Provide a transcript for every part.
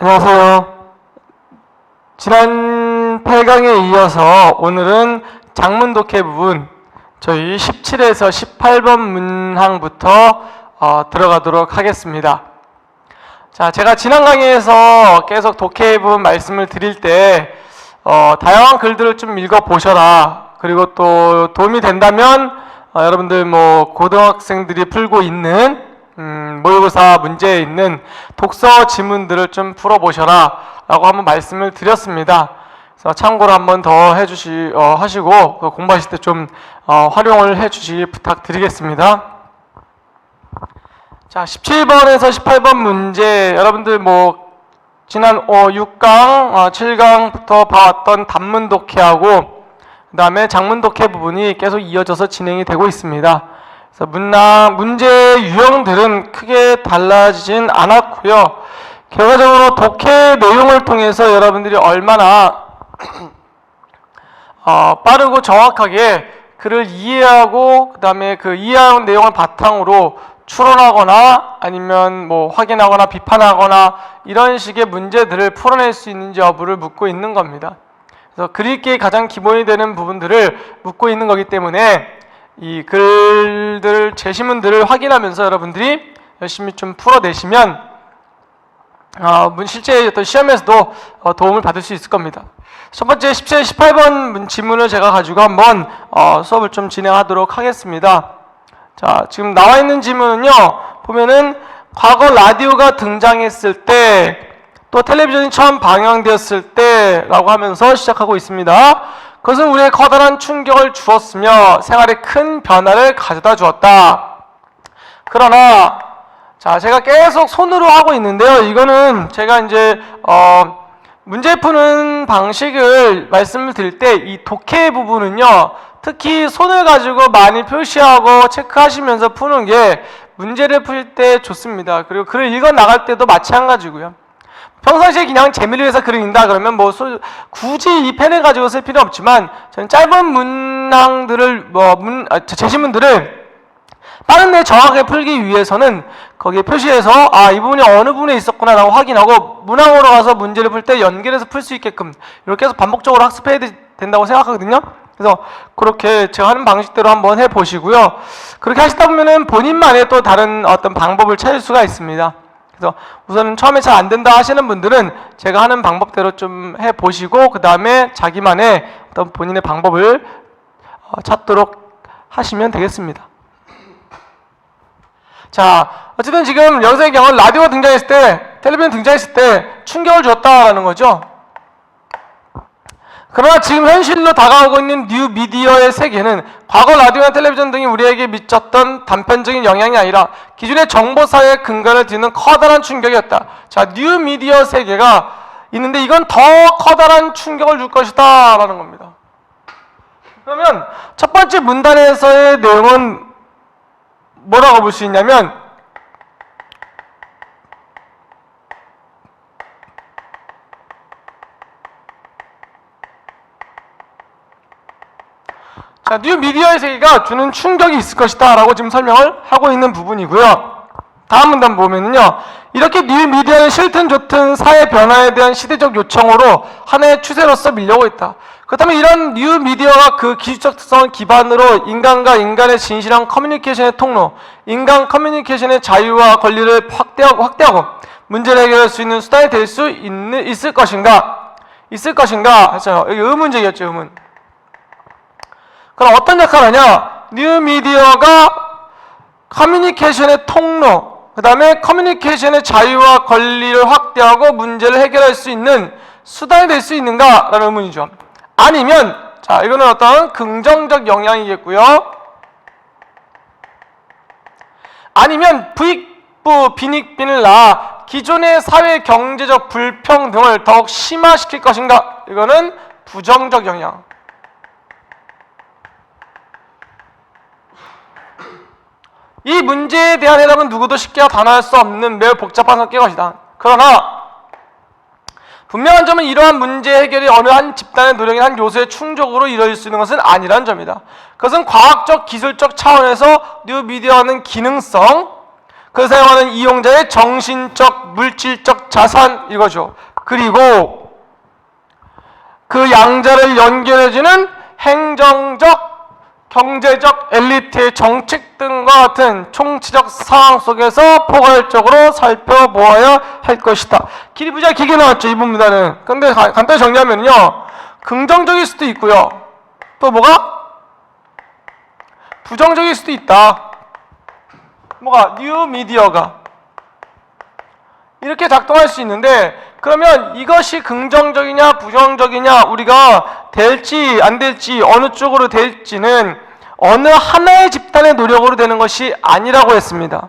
안녕하세요. 지난 8강에 이어서 오늘은 장문 독해 부분 저희 17에서 18번 문항부터 들어가도록 하겠습니다. 자, 제가 지난 강의에서 계속 독해 부분 말씀을 드릴 때 다양한 글들을 좀 읽어보셔라. 그리고 또 도움이 된다면 여러분들 고등학생들이 풀고 있는 모의고사 문제에 있는 독서 지문들을 좀 풀어보셔라 라고 한번 말씀을 드렸습니다. 그래서 참고로 한번 더 하시고 공부하실 때 좀 활용을 해주시기 부탁드리겠습니다. 자, 17번에서 18번 문제, 여러분들 지난 6강, 7강부터 봐왔던 단문 독해하고 그 다음에 장문 독해 부분이 계속 이어져서 진행이 되고 있습니다. 그래서 문제 유형들은 크게 달라지진 않았고요. 결과적으로 독해 내용을 통해서 여러분들이 얼마나 빠르고 정확하게 글을 이해하고 그 다음에 그 이해한 내용을 바탕으로 추론하거나 아니면 확인하거나 비판하거나 이런 식의 문제들을 풀어낼 수 있는지 여부를 묻고 있는 겁니다. 그래서 글 읽기의 가장 기본이 되는 부분들을 묻고 있는 거기 때문에 이 글들, 제시문들을 확인하면서 여러분들이 열심히 좀 풀어내시면 실제 어떤 시험에서도 도움을 받을 수 있을 겁니다. 첫 번째 17, 18번 지문을 제가 가지고 한번 수업을 좀 진행하도록 하겠습니다. 자, 지금 나와 있는 지문은요, 보면은 과거 라디오가 등장했을 때, 또 텔레비전이 처음 방영되었을 때라고 하면서 시작하고 있습니다. 그것은 우리의 커다란 충격을 주었으며 생활에 큰 변화를 가져다 주었다. 그러나 제가 계속 손으로 하고 있는데요. 이거는 제가 이제 문제 푸는 방식을 말씀을 드릴 때 이 독해 부분은요, 특히 손을 가지고 많이 표시하고 체크하시면서 푸는 게 문제를 풀 때 좋습니다. 그리고 글을 읽어 나갈 때도 마찬가지고요. 평상시에 그냥 재미를 위해서 글을 읽는다 그러면 굳이 이 펜을 가지고 쓸 필요는 없지만, 저는 짧은 문항들을 제시문들을 빠른 정확하게 풀기 위해서는 거기에 표시해서 이 부분이 어느 부분에 있었구나 라고 확인하고 문항으로 가서 문제를 풀 때 연결해서 풀 수 있게끔 이렇게 해서 반복적으로 학습해야 된다고 생각하거든요. 그래서 그렇게 제가 하는 방식대로 한번 해보시고요. 그렇게 하시다 보면은 본인만의 또 다른 어떤 방법을 찾을 수가 있습니다. 그래서 우선은 처음에 잘 안 된다 하시는 분들은 제가 하는 방법대로 좀 해보시고 그 다음에 자기만의 어떤 본인의 방법을 찾도록 하시면 되겠습니다. 자, 어쨌든 지금 여기서의 경우는 라디오가 등장했을 때, 텔레비전 등장했을 때 충격을 줬다라는 거죠. 그러나 지금 현실로 다가오고 있는 뉴 미디어의 세계는 과거 라디오나 텔레비전 등이 우리에게 미쳤던 단편적인 영향이 아니라 기존의 정보사회의 근간을 뒤는 커다란 충격이었다. 자, 뉴 미디어 세계가 있는데 이건 더 커다란 충격을 줄 것이다 라는 겁니다. 그러면 첫 번째 문단에서의 내용은 뭐라고 볼 수 있냐면, 자, 뉴 미디어의 세계가 주는 충격이 있을 것이다 라고 지금 설명을 하고 있는 부분이고요. 다음 문단 보면은요, 이렇게 뉴 미디어는 싫든 좋든 사회 변화에 대한 시대적 요청으로 하나의 추세로서 밀려오고 있다. 그렇다면 이런 뉴 미디어가 그 기술적 특성을 기반으로 인간과 인간의 진실한 커뮤니케이션의 통로, 인간 커뮤니케이션의 자유와 권리를 확대하고 문제를 해결할 수 있는 수단이 될 수 있을 것인가? 했어요. 여기 의문제겠죠, 의문. 그럼 어떤 역할을 하냐? 뉴 미디어가 커뮤니케이션의 통로, 그 다음에 커뮤니케이션의 자유와 권리를 확대하고 문제를 해결할 수 있는 수단이 될 수 있는가? 라는 의문이죠. 아니면, 자, 이거는 어떤 긍정적 영향이겠고요. 아니면 부익부 빈익빈을 낳아 기존의 사회 경제적 불평등을 더욱 심화시킬 것인가? 이거는 부정적 영향. 이 문제에 대한 해답은 누구도 쉽게 단언할 수 없는 매우 복잡한 성격의 것이다. 그러나 분명한 점은 이러한 문제 해결이 어느 한 집단의 노력인 한 요소의 충족으로 이루어질 수 있는 것은 아니라는 점이다. 그것은 과학적, 기술적 차원에서 뉴미디어는 기능성, 그 사용하는 이용자의 정신적, 물질적 자산 이거죠. 그리고 그 양자를 연결해주는 행정적, 경제적, 엘리트의 정책 등과 같은 총체적 상황 속에서 포괄적으로 살펴보아야 할 것이다. 길이 부자 길게 나왔죠, 이 부분보다는. 근데 간단히 정리하면요, 긍정적일 수도 있고요, 또 뭐가? 부정적일 수도 있다. 뭐가? 뉴 미디어가 이렇게 작동할 수 있는데, 그러면 이것이 긍정적이냐 부정적이냐, 우리가 될지 안 될지 어느 쪽으로 될지는 어느 하나의 집단의 노력으로 되는 것이 아니라고 했습니다.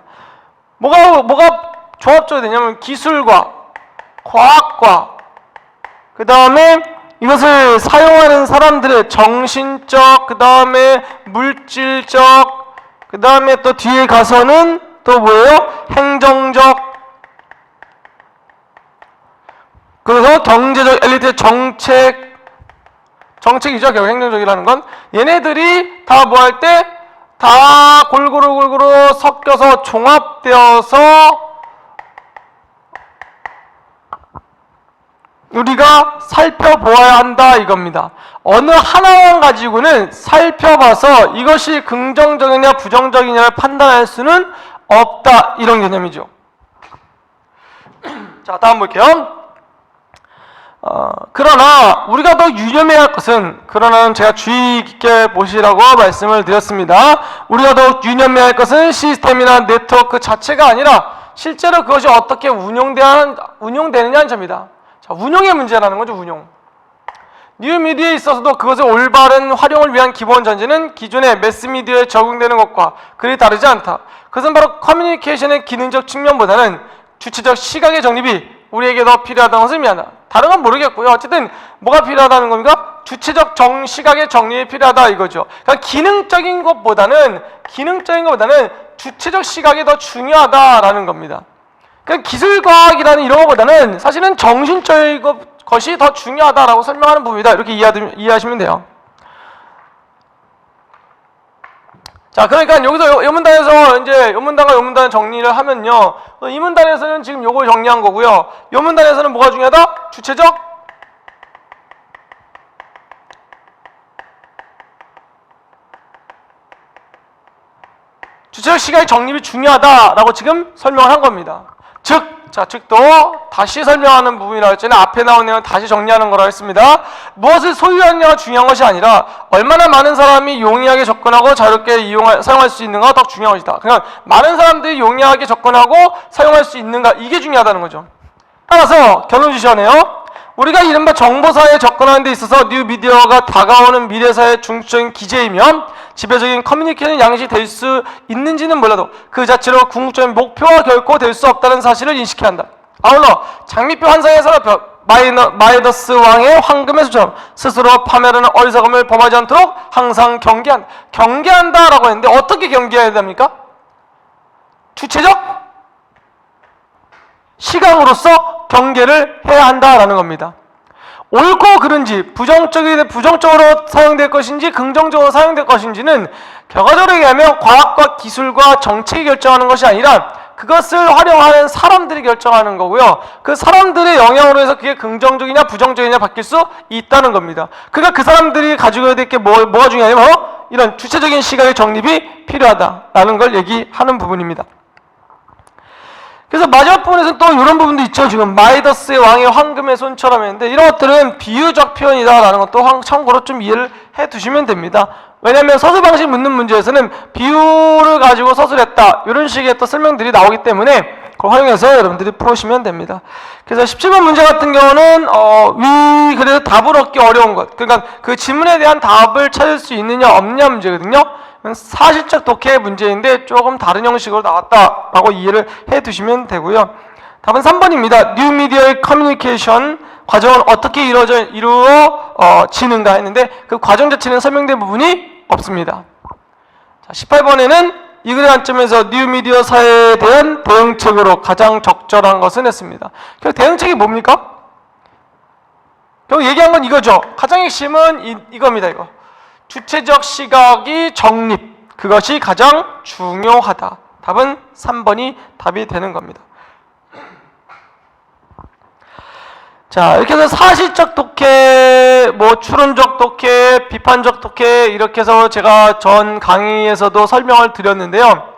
뭐가 조합적으로 되냐면 기술과 과학과 그 다음에 이것을 사용하는 사람들의 정신적, 그 다음에 물질적, 그 다음에 또 뒤에 가서는 또 뭐예요? 행정적, 그래서 경제적, 엘리트 정책이죠. 결국 행정적이라는 건 얘네들이 다 뭐 할 때 다 골고루 섞여서 종합되어서 우리가 살펴보아야 한다 이겁니다. 어느 하나만 가지고는 살펴봐서 이것이 긍정적이냐 부정적이냐를 판단할 수는 없다, 이런 개념이죠. 자, 다음 볼게요. 그러나 우리가 더 유념해야 할 것은, 그러나는 제가 주의 깊게 보시라고 말씀을 드렸습니다. 우리가 더 유념해야 할 것은 시스템이나 네트워크 자체가 아니라 실제로 그것이 어떻게 운용되느냐는 점이다. 자, 운용의 문제라는 거죠. 운용. 뉴미디어에 있어서도 그것의 올바른 활용을 위한 기본 전제는 기존의 매스미디어에 적용되는 것과 그리 다르지 않다. 그것은 바로 커뮤니케이션의 기능적 측면보다는 주체적 시각의 정립이 우리에게 더 필요하다는 것을 의미한다. 다른 건 모르겠고요. 어쨌든 뭐가 필요하다는 겁니까? 주체적 시각의 정립이 필요하다 이거죠. 그러니까 기능적인 것보다는 주체적 시각이 더 중요하다라는 겁니다. 그러니까 기술과학이라는 이런 것보다는 사실은 정신적인 것이 더 중요하다라고 설명하는 부분이다. 이렇게 이해하시면 돼요. 자, 그러니까 여기서 요문단에서 이제 요문단과 요문단 정리를 하면요, 이 문단에서는 지금 요걸 정리한 거고요, 요문단에서는 뭐가 중요하다? 주체적 시각의 정립이 중요하다라고 지금 설명을 한 겁니다. 즉도 다시 설명하는 부분이라고 했잖아요. 앞에 나온 내용을 다시 정리하는 거라고 했습니다. 무엇을 소유하느냐가 중요한 것이 아니라 얼마나 많은 사람이 용이하게 접근하고 자유롭게 사용할 수 있는가가 더 중요한 것이다. 그러니까 많은 사람들이 용이하게 접근하고 사용할 수 있는가, 이게 중요하다는 거죠. 따라서 결론 주시하네요. 우리가 이른바 정보사회에 접근하는 데 있어서 뉴미디어가 다가오는 미래사회의 중추적인 기제이면 지배적인 커뮤니케이션 양식이 될 수 있는지는 몰라도 그 자체로 궁극적인 목표와 결코 될 수 없다는 사실을 인식해야 한다. 아울러 장미표 환상에서 마이더스 왕의 황금의 수처럼 스스로 파멸하는 어리석음을 범하지 않도록 항상 경계한다라고 했는데, 어떻게 경계해야 됩니까? 주체적 시각으로서 경계를 해야 한다라는 겁니다. 옳고 그른지, 부정적으로 사용될 것인지 긍정적으로 사용될 것인지는 결과적으로 얘기하면 과학과 기술과 정책이 결정하는 것이 아니라 그것을 활용하는 사람들이 결정하는 거고요. 그 사람들의 영향으로 해서 그게 긍정적이냐 부정적이냐 바뀔 수 있다는 겁니다. 그러니까 그 사람들이 가지고 해야 될 게 뭐가 중요하냐면 이런 주체적인 시각의 정립이 필요하다라는 걸 얘기하는 부분입니다. 그래서 마지막 부분에서는 또 이런 부분도 있죠. 지금 마이더스의 왕의 황금의 손처럼 했는데, 이런 것들은 비유적 표현이다라는 것도 참고로 좀 이해를 해 두시면 됩니다. 왜냐하면 서술 방식 묻는 문제에서는 비유를 가지고 서술했다, 이런 식의 또 설명들이 나오기 때문에 그걸 활용해서 여러분들이 풀으시면 됩니다. 그래서 17번 문제 같은 경우는 그래도 답을 얻기 어려운 것, 그러니까 그 질문에 대한 답을 찾을 수 있느냐 없냐 문제거든요. 사실적 독해의 문제인데 조금 다른 형식으로 나왔다라고 이해를 해 두시면 되고요. 답은 3번입니다. 뉴미디어의 커뮤니케이션 과정은 어떻게 이루어지는가 했는데 그 과정 자체는 설명된 부분이 없습니다. 자, 18번에는 이 글의 관점에서 뉴미디어 사회에 대한 대응책으로 가장 적절한 것은 했습니다. 결국 대응책이 뭡니까? 결국 얘기한 건 이거죠. 가장 핵심은 이겁니다. 이거. 주체적 시각이 정립, 그것이 가장 중요하다. 답은 3번이 답이 되는 겁니다. 자, 이렇게 해서 사실적 독해, 추론적 독해, 비판적 독해 이렇게 해서 제가 전 강의에서도 설명을 드렸는데요.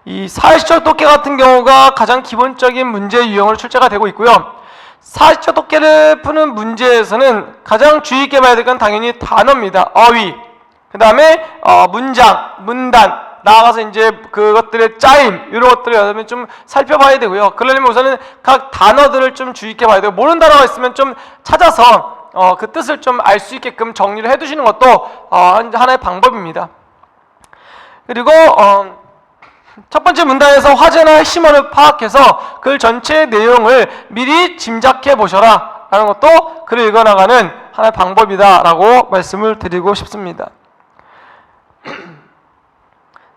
이 사실적 독해 같은 경우가 가장 기본적인 문제 유형으로 출제가 되고 있고요. 사실적 독해를 푸는 문제에서는 가장 주의 있게 봐야 될 건 당연히 단어입니다. 어휘, 그 다음에 문장, 문단, 나아가서 이제 그것들의 짜임 이런 것들을 여러분 좀 살펴봐야 되고요. 그러려면 우선은 각 단어들을 좀 주의 있게 봐야 되고, 모르는 단어가 있으면 좀 찾아서 그 뜻을 좀 알 수 있게끔 정리를 해두시는 것도 하나의 방법입니다. 그리고 첫 번째 문단에서 화제나 핵심어를 파악해서 글 전체의 내용을 미리 짐작해 보셔라 라는 것도 글을 읽어나가는 하나의 방법이다 라고 말씀을 드리고 싶습니다.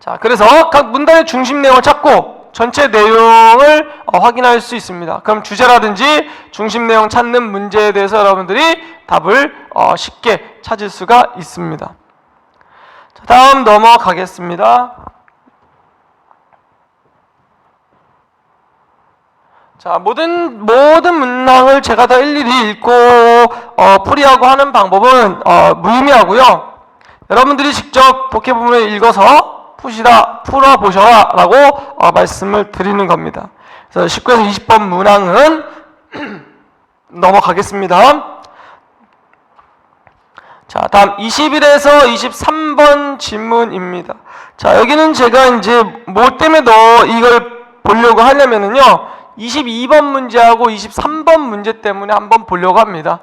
자, 그래서 각 문단의 중심 내용을 찾고 전체 내용을 확인할 수 있습니다. 그럼 주제라든지 중심 내용 찾는 문제에 대해서 여러분들이 답을 쉽게 찾을 수가 있습니다. 자, 다음 넘어가겠습니다. 자, 모든 문항을 제가 다 일일이 읽고 풀이하고 하는 방법은 무의미하고요. 여러분들이 직접 독해 부분을 읽어서 풀어보셔라 라고 말씀을 드리는 겁니다. 그래서 19에서 20번 문항은 넘어가겠습니다. 자, 다음 21에서 23번 질문입니다. 자, 여기는 제가 이제 뭐 때문에 이걸 보려고 하냐면은요, 22번 문제하고 23번 문제 때문에 한번 보려고 합니다.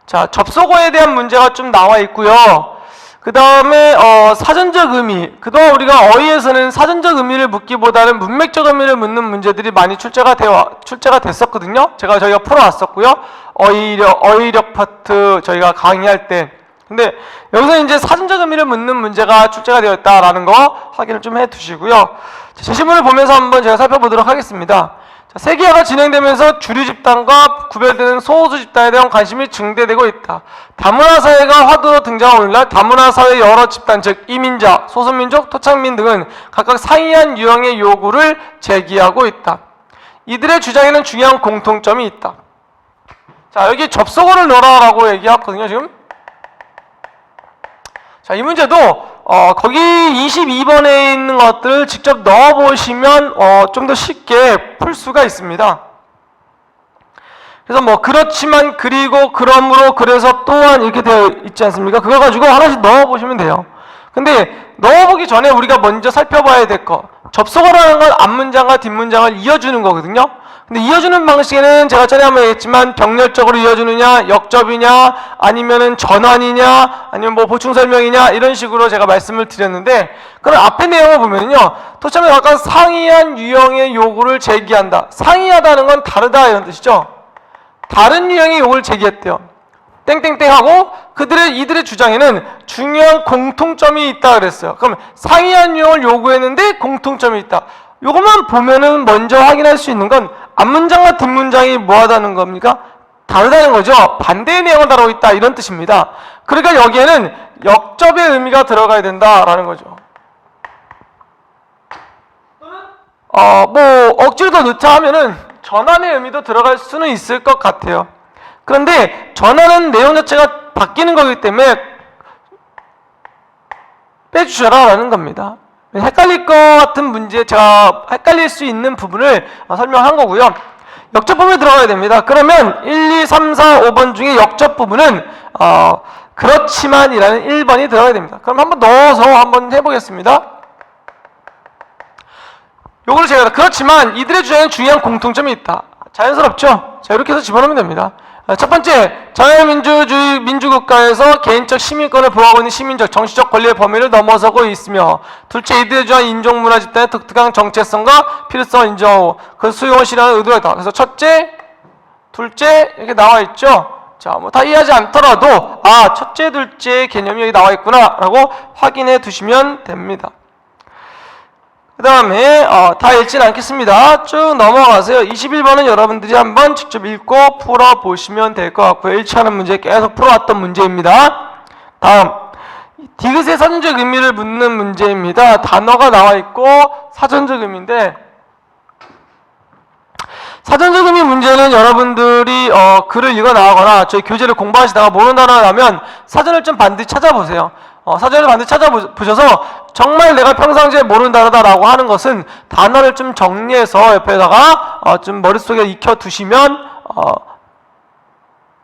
자, 접속어에 대한 문제가 좀 나와 있고요. 그 다음에 사전적 의미, 그동안 우리가 어휘에서는 사전적 의미를 묻기보다는 문맥적 의미를 묻는 문제들이 많이 출제가 됐었거든요. 저희가 풀어왔었고요. 어휘력 파트 저희가 강의할 때. 근데 여기서 이제 사전적 의미를 묻는 문제가 출제가 되었다라는 거 확인을 좀 해두시고요. 제시문을 보면서 한번 제가 살펴보도록 하겠습니다. 세계화가 진행되면서 주류 집단과 구별되는 소수 집단에 대한 관심이 증대되고 있다. 다문화 사회가 화두로 등장한 오늘날 다문화 사회 여러 집단, 즉 이민자, 소수민족, 토착민 등은 각각 상이한 유형의 요구를 제기하고 있다. 이들의 주장에는 중요한 공통점이 있다. 자, 여기 접속어를 넣어라라고 얘기했거든요, 지금. 자, 이 문제도 거기 22번에 있는 것들을 직접 넣어보시면 좀 더 쉽게 풀 수가 있습니다. 그래서 그렇지만, 그리고, 그러므로, 그래서, 또한 이렇게 되어 있지 않습니까? 그거 가지고 하나씩 넣어보시면 돼요. 근데 넣어보기 전에 우리가 먼저 살펴봐야 될 거, 접속어라는 건 앞문장과 뒷문장을 이어주는 거거든요. 근데 이어주는 방식에는 제가 전에 한번 얘기했지만 병렬적으로 이어주느냐, 역접이냐, 아니면은 전환이냐, 아니면 보충 설명이냐, 이런 식으로 제가 말씀을 드렸는데, 그럼 앞에 내용을 보면요, 토착민 각각 상이한 유형의 요구를 제기한다. 상이하다는 건 다르다 이런 뜻이죠. 다른 유형의 요구를 제기했대요. 땡땡땡하고 이들의 주장에는 중요한 공통점이 있다 그랬어요. 그럼 상이한 유형을 요구했는데 공통점이 있다. 요것만 보면은 먼저 확인할 수 있는 건 앞문장과 뒷문장이 뭐하다는 겁니까? 다르다는 거죠. 반대의 내용을 다루고 있다 이런 뜻입니다. 그러니까 여기에는 역접의 의미가 들어가야 된다라는 거죠. 억지로 더 넣자 하면은 전환의 의미도 들어갈 수는 있을 것 같아요. 그런데 전환은 내용 자체가 바뀌는 거기 때문에 빼주셔라 라는 겁니다. 헷갈릴 것 같은 문제, 제가 헷갈릴 수 있는 부분을 설명한 거고요. 역접 부분에 들어가야 됩니다. 그러면 1, 2, 3, 4, 5번 중에 역접 부분은 그렇지만이라는 1번이 들어가야 됩니다. 그럼 한번 넣어서 한번 해보겠습니다. 요걸 제가 그렇지만 이들의 주장에는 중요한 공통점이 있다. 자연스럽죠? 자, 이렇게 해서 집어넣으면 됩니다. 첫 번째, 자유민주주의 민주국가에서 개인적 시민권을 보호하고 있는 시민적, 정치적 권리의 범위를 넘어서고 있으며, 둘째, 이들의 주장 인종문화 집단의 독특한 정체성과 필요성을 인정하고 그 수용을 실현하는 의도가 있다. 그래서 첫째, 둘째 이렇게 나와 있죠. 자, 다 이해하지 않더라도 첫째, 둘째 개념이 여기 나와 있구나라고 확인해 두시면 됩니다. 그 다음에 다 읽지는 않겠습니다. 쭉 넘어가세요. 21번은 여러분들이 한번 직접 읽고 풀어보시면 될 것 같고요. 1치 하는 문제 계속 풀어왔던 문제입니다. 다음 디귿의 사전적 의미를 묻는 문제입니다. 단어가 나와 있고 사전적 의미인데, 사전적 의미 문제는 여러분들이 글을 읽어 나가거나 저희 교재를 공부하시다가 모르는 단어가 나면 사전을 좀 반드시 찾아보세요. 사전을 반드시 찾아보셔서 정말 내가 평상시에 모르는 단어다라고 하는 것은 단어를 좀 정리해서 옆에다가 좀 머릿속에 익혀두시면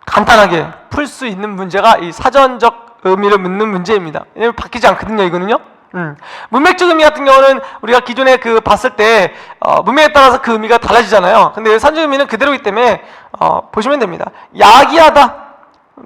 간단하게 풀 수 있는 문제가 이 사전적 의미를 묻는 문제입니다. 왜냐면 바뀌지 않거든요, 이거는요. 문맥적 의미 같은 경우는 우리가 기존에 봤을 때 문맥에 따라서 그 의미가 달라지잖아요. 근데 사전적 의미는 그대로이기 때문에 보시면 됩니다. 야기하다,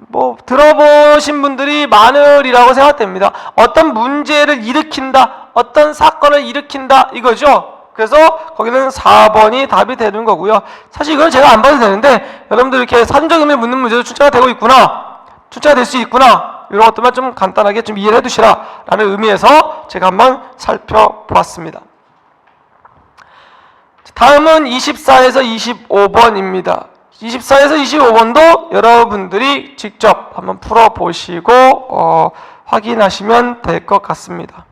뭐 들어보신 분들이 많으리라고 생각됩니다. 어떤 문제를 일으킨다, 어떤 사건을 일으킨다, 이거죠. 그래서 거기는 4번이 답이 되는 거고요. 사실 이건 제가 안 봐도 되는데 여러분들 이렇게 사전적 의미를 묻는 문제도 출제가 되고 있구나, 출제가 될 수 있구나, 이런 것들만 좀 간단하게 좀 이해를 해두시라 라는 의미에서 제가 한번 살펴보았습니다. 다음은 24에서 25번입니다. 24에서 25번도 여러분들이 직접 한번 풀어보시고 확인하시면 될 것 같습니다.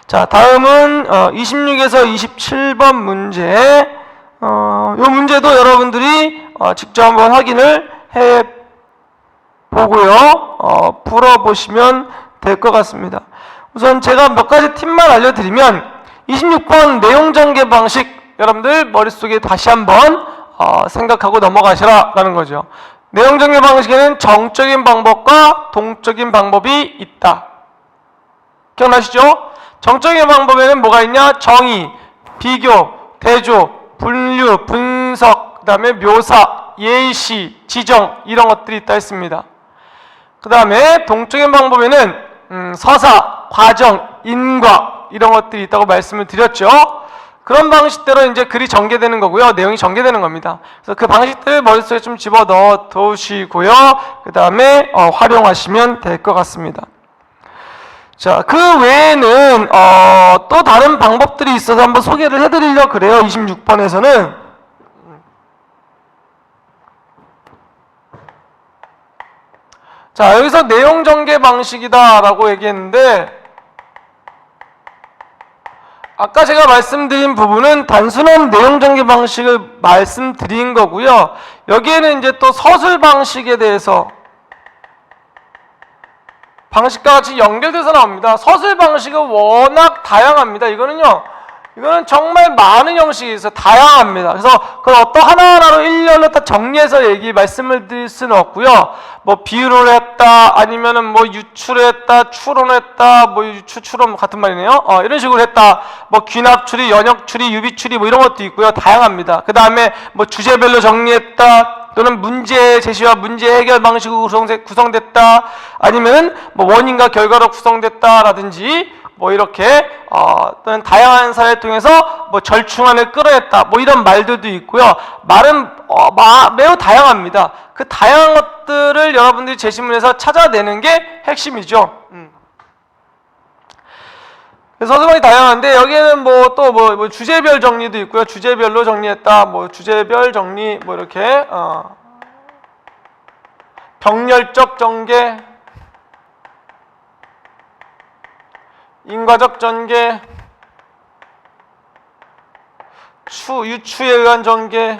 자, 다음은 26에서 27번 문제. 이 문제도 여러분들이 직접 한번 확인을 해보고요. 풀어보시면 될 것 같습니다. 우선 제가 몇 가지 팁만 알려드리면 26번 내용 전개 방식 여러분들 머릿속에 다시 한번 생각하고 넘어가시라라는 거죠. 내용 전개 방식에는 정적인 방법과 동적인 방법이 있다. 기억나시죠? 정적인 방법에는 뭐가 있냐? 정의, 비교, 대조, 분류, 분석, 그 다음에 묘사, 예시, 지정, 이런 것들이 있다 했습니다. 그 다음에 동적인 방법에는 서사, 과정, 인과, 이런 것들이 있다고 말씀을 드렸죠. 그런 방식대로 이제 글이 전개되는 거고요. 내용이 전개되는 겁니다. 그래서 그 방식들을 머릿속에 좀 집어넣어 두시고요. 그 다음에 활용하시면 될 것 같습니다. 자, 그 외에는 또 다른 방법들이 있어서 한번 소개를 해드리려고 그래요. 26번에서는 자, 여기서 내용 전개 방식이다 라고 얘기했는데, 아까 제가 말씀드린 부분은 단순한 내용 전개 방식을 말씀드린 거고요. 여기에는 이제 또 서술 방식에 대해서 방식과 같이 연결돼서 나옵니다. 서술 방식은 워낙 다양합니다. 이거는 정말 많은 형식이 있어요. 다양합니다. 그래서 그걸 어떤 하나하나로 일렬로 다 정리해서 말씀을 드릴 수는 없고요. 뭐 비유를 했다, 아니면은 뭐 유출했다, 추론했다, 뭐 유추, 추론 같은 말이네요. 이런 식으로 했다. 뭐 귀납 추리, 연역 추리, 유비 추리 뭐 이런 것도 있고요. 다양합니다. 그 다음에 뭐 주제별로 정리했다, 또는 문제 제시와 문제 해결 방식으로 구성됐다, 아니면 뭐 원인과 결과로 구성됐다라든지 뭐 이렇게 또는 다양한 사례를 통해서 뭐 절충안을 끌어냈다, 뭐 이런 말들도 있고요. 말은 매우 다양합니다. 그 다양한 것들을 여러분들이 제시문에서 찾아내는 게 핵심이죠. 서술방이 다양한데 여기에는 뭐 또 뭐 주제별 정리도 있고요. 주제별로 정리했다, 뭐 주제별 정리, 뭐 이렇게 병렬적 전개, 인과적 전개, 유추에 의한 전개,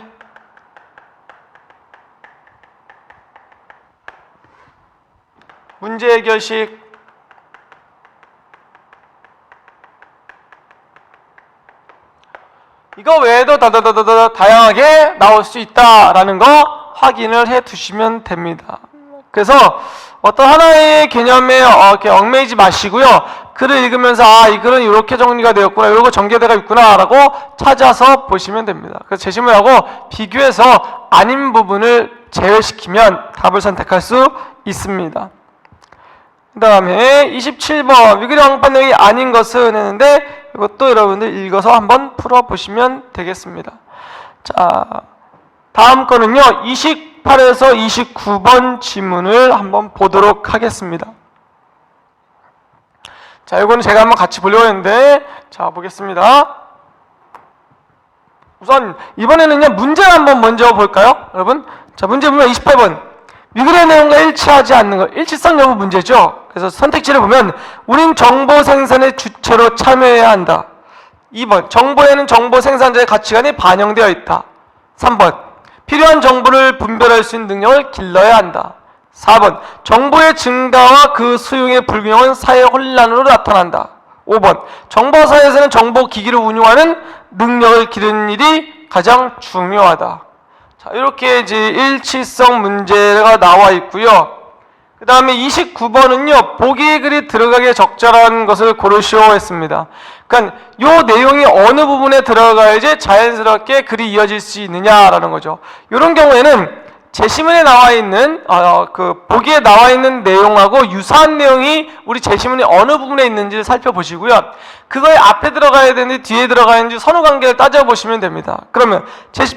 문제 해결식, 이거 외에도 다양하게 나올 수 있다라는 거 확인을 해 두시면 됩니다. 그래서 어떤 하나의 개념에 이렇게 얽매이지 마시고요. 글을 읽으면서 이 글은 이렇게 정리가 되었구나, 이거 전개되어 있구나 라고 찾아서 보시면 됩니다. 그래서 제시문하고 비교해서 아닌 부분을 제외시키면 답을 선택할 수 있습니다. 그 다음에 27번 위그리 왕판 내용이 아닌 것은 했는데, 이것도 여러분들 읽어서 한번 풀어보시면 되겠습니다. 자, 다음 거는요 28에서 29번 지문을 한번 보도록 하겠습니다. 자, 이거는 제가 한번 같이 보려고 했는데, 자, 보겠습니다. 우선 이번에는요 문제를 한번 먼저 볼까요, 여러분? 자, 문제 보면 28번 위글의 내용과 일치하지 않는 것, 일치성 여부 문제죠. 그래서 선택지를 보면 우린 정보 생산의 주체로 참여해야 한다. 2번, 정보에는 정보 생산자의 가치관이 반영되어 있다. 3번, 필요한 정보를 분별할 수 있는 능력을 길러야 한다. 4번, 정보의 증가와 그 수용의 불균형은 사회 혼란으로 나타난다. 5번, 정보사회에서는 정보 기기를 운용하는 능력을 기르는 일이 가장 중요하다. 자, 이렇게 이제 일치성 문제가 나와 있고요. 그 다음에 29번은요, 보기의 글이 들어가기에 적절한 것을 고르시오 했습니다. 그러니까 이 내용이 어느 부분에 들어가야지 자연스럽게 글이 이어질 수 있느냐라는 거죠. 이런 경우에는 제시문에 나와 있는 그 보기에 나와 있는 내용하고 유사한 내용이 우리 제시문이 어느 부분에 있는지를 살펴보시고요. 그거에 앞에 들어가야 되는지 뒤에 들어가야 되는지 선후 관계를 따져보시면 됩니다. 그러면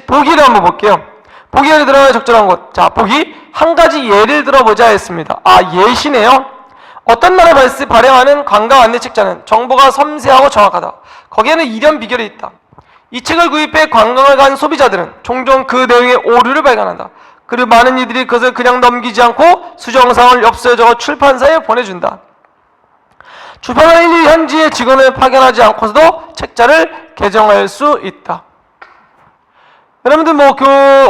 보기를 한번 볼게요. 보기에 들어가야 적절한 것. 자, 보기 한 가지 예를 들어보자 했습니다. 예시네요. 어떤 나라 발행하는 관광 안내 책자는 정보가 섬세하고 정확하다. 거기에는 이런 비결이 있다. 이 책을 구입해 관광을 간 소비자들은 종종 그 내용의 오류를 발견한다. 그리고 많은 이들이 그것을 그냥 넘기지 않고 수정사항을 엽서에 적어 출판사에 보내준다. 출판사 일일이 현지의 직원을 파견하지 않고서도 책자를 개정할 수 있다. 여러분들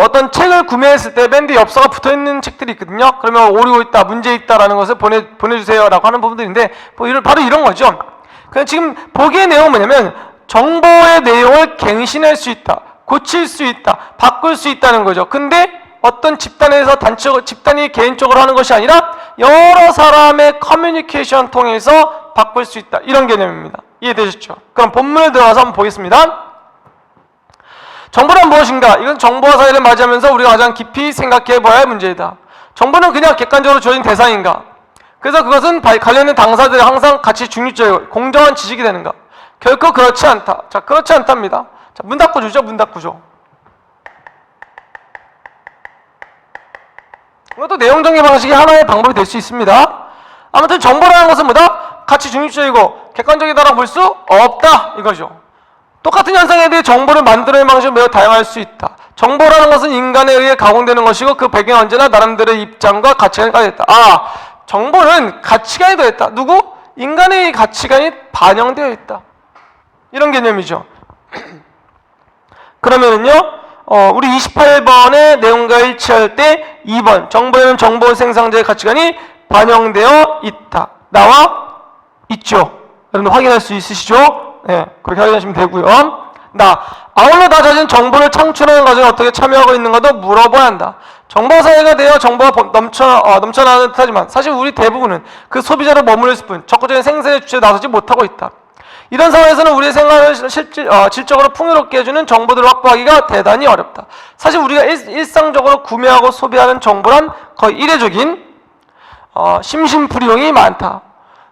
어떤 책을 구매했을 때 맨 뒤에 엽서가 붙어있는 책들이 있거든요. 그러면 오류 있다, 문제 있다라는 것을 보내주세요 라고 하는 부분들인데 바로 이런 거죠. 그냥 지금 보기의 내용은 뭐냐면 정보의 내용을 갱신할 수 있다, 고칠 수 있다, 바꿀 수 있다는 거죠. 근데 어떤 집단에서 집단이 개인적으로 하는 것이 아니라 여러 사람의 커뮤니케이션 통해서 바꿀 수 있다. 이런 개념입니다. 이해되셨죠? 그럼 본문을 들어가서 한번 보겠습니다. 정보란 무엇인가? 이건 정보와 사회를 맞이하면서 우리가 가장 깊이 생각해 봐야 할 문제이다. 정보는 그냥 객관적으로 주어진 대상인가? 그래서 그것은 관련된 당사들이 항상 가치 중립적이고 공정한 지식이 되는가? 결코 그렇지 않다. 자, 그렇지 않답니다. 자, 문 닫고 주죠, 문 닫고 줘. 이것도 내용 정리 방식이 하나의 방법이 될 수 있습니다. 아무튼 정보라는 것은 뭐다? 가치 중립적이고 객관적이다라고 볼 수 없다 이거죠. 똑같은 현상에 대해 정보를 만들어내는 방식은 매우 다양할 수 있다. 정보라는 것은 인간에 의해 가공되는 것이고 그 배경은 언제나 나름대로의 입장과 가치관이 가져있다. 정보는 가치관이 더했다. 누구? 인간의 가치관이 반영되어 있다. 이런 개념이죠. 그러면은요, 우리 28번의 내용과 일치할 때 2번 정보에는 정보 생산자의 가치관이 반영되어 있다. 나와 있죠. 여러분 확인할 수 있으시죠? 네, 그렇게 확인하시면 되고요. 아울러 다져진 정보를 창출하는 과정에 어떻게 참여하고 있는가도 물어봐야 한다. 정보사회가 되어 정보가 넘쳐나는 듯하지만 사실 우리 대부분은 그 소비자로 머물러 있을 뿐 적극적인 생산의 주체에 나서지 못하고 있다. 이런 상황에서는 우리의 생활을 질적으로 풍요롭게 해주는 정보들을 확보하기가 대단히 어렵다. 사실 우리가 일상적으로 구매하고 소비하는 정보란 거의 이례적인 심심풀이용이 많다.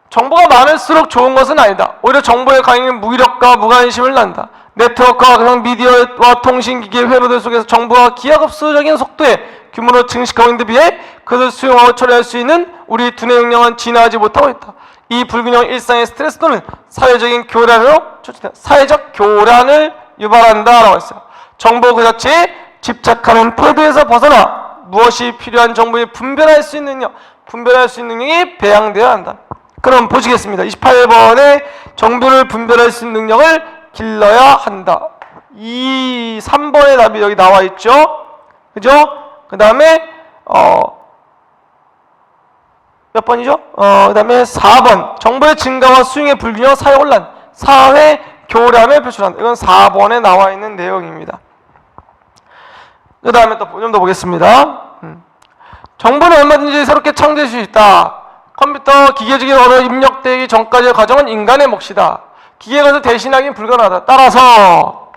정보가 많을수록 좋은 것은 아니다. 오히려 정보의 강의는 무기력과 무관심을 낳는다. 네트워크와 그냥 미디어와 통신기기의 회로들 속에서 정보가 기하급수적인 속도의 규모로 증식하고 있는 데 비해 그것을 수용하고 처리할 수 있는 우리 두뇌 역량은 진화하지 못하고 있다. 이 불균형 일상의 스트레스 또는 사회적 교란을 유발한다라고 했어요. 정보 그 자체에 집착하는 태도에서 벗어나 무엇이 필요한 정보를 분별할 수 있는 능력이 배양되어야 한다. 그럼 보시겠습니다. 28번에 정보를 분별할 수 있는 능력을 길러야 한다. 3번의 답이 여기 나와 있죠. 그죠? 그 다음에 몇 번이죠? 그 다음에 4번 정보의 증가와 수용의 불균형, 사회 혼란, 사회 교란을 표출한다. 이건 4번에 나와 있는 내용입니다. 그 다음에 또 좀 더 보겠습니다. 정보는 얼마든지 새롭게 창조할 수 있다. 컴퓨터, 기계적인 언어 입력되기 전까지의 과정은 인간의 몫이다. 기계가 그것을 대신하기는 불가능하다. 따라서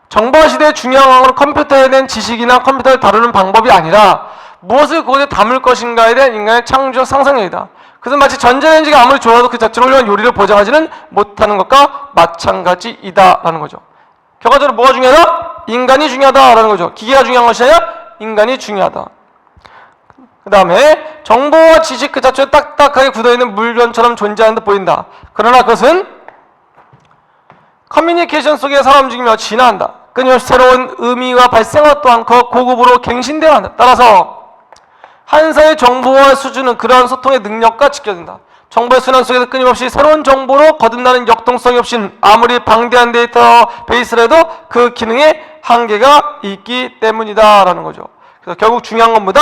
정보 시대의 중요한 건 컴퓨터에 대한 지식이나 컴퓨터를 다루는 방법이 아니라 무엇을 그곳에 담을 것인가에 대한 인간의 창조적 상상력이다. 그것은 마치 전자레인지가 아무리 좋아도 그 자체로 훌륭한 요리를 보장하지는 못하는 것과 마찬가지이다라는 거죠. 결과적으로 뭐가 중요하다? 인간이 중요하다라는 거죠. 기계가 중요한 것이 아니라 인간이 중요하다. 그 다음에 정보와 지식 그 자체에 딱딱하게 굳어있는 물건처럼 존재하는 듯 보인다. 그러나 그것은 커뮤니케이션 속에 살아 움직이며 진화한다. 끊임없이 새로운 의미가 발생하고 또한 그 고급으로 갱신되어야 한다. 따라서 한 사회의 정보와 수준은 그러한 소통의 능력과 직결된다. 정보의 순환 속에서 끊임없이 새로운 정보로 거듭나는 역동성이 없이는 아무리 방대한 데이터 베이스라도 그 기능에 한계가 있기 때문이다 라는 거죠. 그래서 결국 중요한 건 뭐다?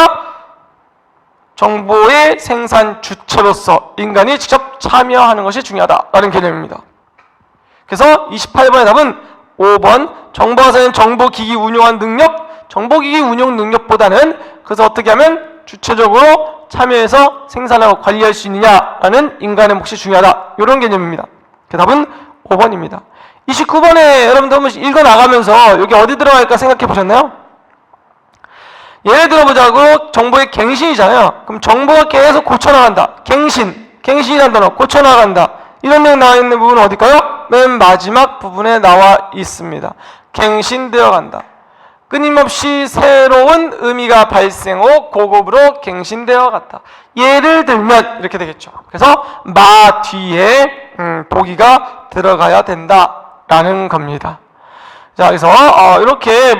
정보의 생산 주체로서 인간이 직접 참여하는 것이 중요하다라는 개념입니다. 그래서 28번의 답은 5번 정보화사는 정보기기 운용한 능력, 정보기기 운용 능력보다는 그래서 어떻게 하면 주체적으로 참여해서 생산하고 관리할 수 있느냐라는 인간의 몫이 중요하다. 이런 개념입니다. 그 답은 5번입니다. 29번에 여러분들 한번 읽어나가면서 여기 어디 들어갈까 생각해 보셨나요? 예를 들어보자고 정보의 갱신이잖아요. 그럼 정보가 계속 고쳐나간다. 갱신이라는 단어, 고쳐나간다. 이런 내용 나와 있는 부분은 어딜까요? 맨 마지막 부분에 나와 있습니다. 갱신되어 간다. 끊임없이 새로운 의미가 발생 후 고급으로 갱신되어 갔다. 예를 들면 이렇게 되겠죠. 그래서 마 뒤에 보기가 들어가야 된다라는 겁니다. 자, 그래서 이렇게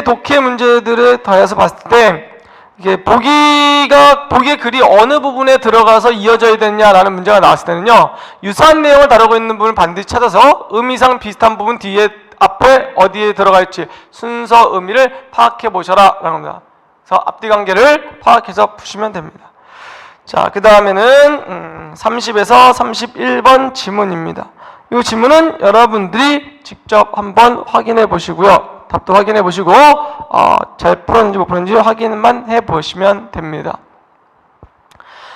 독해 문제들을 더해서 봤을 때 이게 보기의 글이 어느 부분에 들어가서 이어져야 되느냐라는 문제가 나왔을 때는요, 유사한 내용을 다루고 있는 부분을 반드시 찾아서 의미상 비슷한 부분 뒤에 앞에 어디에 들어갈지 순서 의미를 파악해 보셔라 라는 겁니다. 그래서 앞뒤 관계를 파악해서 푸시면 됩니다. 자, 그 다음에는 30에서 31번 지문입니다. 이 지문은 여러분들이 직접 한번 확인해 보시고요. 답도 확인해 보시고 잘 풀었는지 못 풀었는지 확인만 해 보시면 됩니다.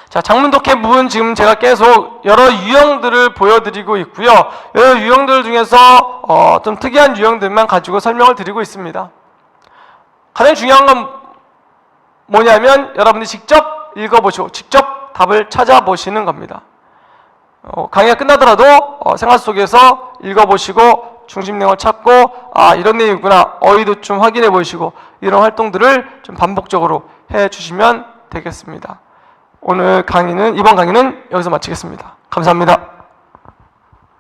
자, 장문 독해 부분 지금 제가 계속 여러 유형들을 보여드리고 있고요. 여러 유형들 중에서 좀 특이한 유형들만 가지고 설명을 드리고 있습니다. 가장 중요한 건 뭐냐면 여러분들이 직접 읽어보시고 직접 답을 찾아보시는 겁니다. 강의가 끝나더라도 생활 속에서 읽어보시고 중심 내용을 찾고 이런 내용이구나 어휘도 좀 확인해 보시고 이런 활동들을 좀 반복적으로 해주시면 되겠습니다. 오늘 이번 강의는 여기서 마치겠습니다. 감사합니다.